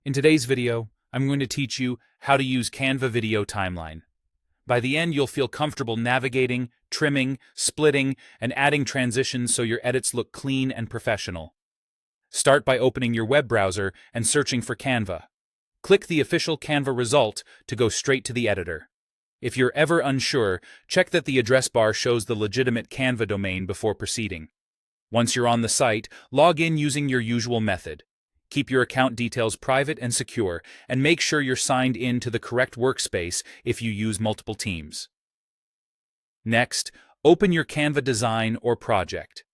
In today's video, I'm going to teach you how to use Canva Video Timeline. By the end, you'll feel comfortable navigating, trimming, splitting, and adding transitions so your edits look clean and professional. Start by opening your web browser and searching for Canva. Click the official Canva result to go straight to the editor. If you're ever unsure, check that the address bar shows the legitimate Canva domain before proceeding. Once you're on the site, log in using your usual method. Keep your account details private and secure, and make sure you're signed in to the correct workspace if you use multiple teams. Next, open your Canva design or project.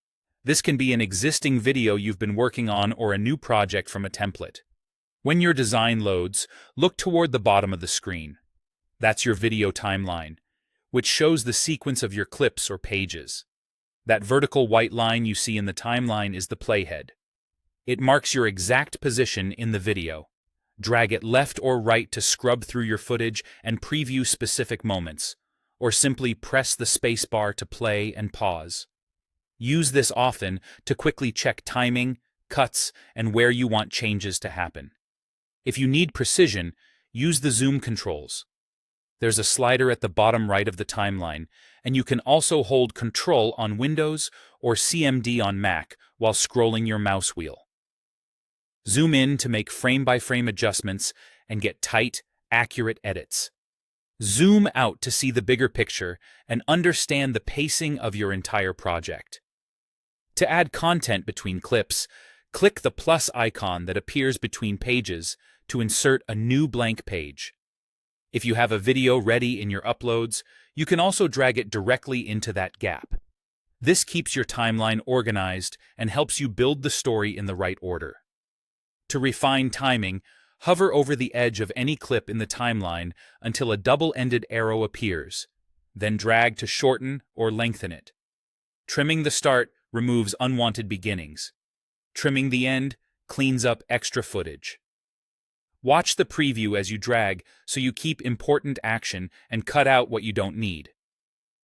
This can be an existing video you've been working on or a new project from a template. When your design loads, look toward the bottom of the screen. That's your video timeline, which shows the sequence of your clips or pages. That vertical white line you see in the timeline is the playhead. It marks your exact position in the video. Drag it left or right to scrub through your footage and preview specific moments, or simply press the space bar to play and pause. Use this often to quickly check timing, cuts, and where you want changes to happen. If you need precision, use the zoom controls. There's a slider at the bottom right of the timeline, and you can also hold Control on Windows or CMD on Mac while scrolling your mouse wheel. Zoom in to make frame-by-frame adjustments and get tight, accurate edits. Zoom out to see the bigger picture and understand the pacing of your entire project. To add content between clips, click the plus icon that appears between pages to insert a new blank page. If you have a video ready in your uploads, you can also drag it directly into that gap. This keeps your timeline organized and helps you build the story in the right order. To refine timing, hover over the edge of any clip in the timeline until a double-ended arrow appears, then drag to shorten or lengthen it. Trimming the start removes unwanted beginnings. Trimming the end cleans up extra footage. Watch the preview as you drag so you keep important action and cut out what you don't need.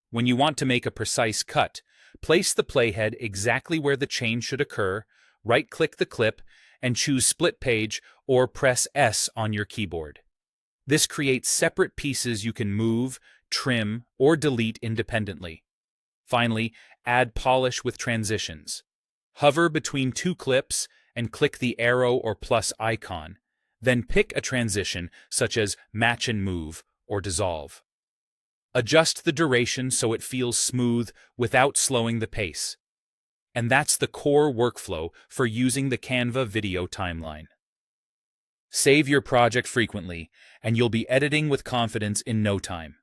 When you want to make a precise cut, place the playhead exactly where the change should occur, right-click the clip, and choose Split Page or press S on your keyboard. This creates separate pieces you can move, trim, or delete independently. Finally, add polish with transitions. Hover between two clips and click the arrow or plus icon. Then pick a transition such as Match and Move or Dissolve. Adjust the duration so it feels smooth without slowing the pace. And that's the core workflow for using the Canva video timeline. Save your project frequently, and you'll be editing with confidence in no time.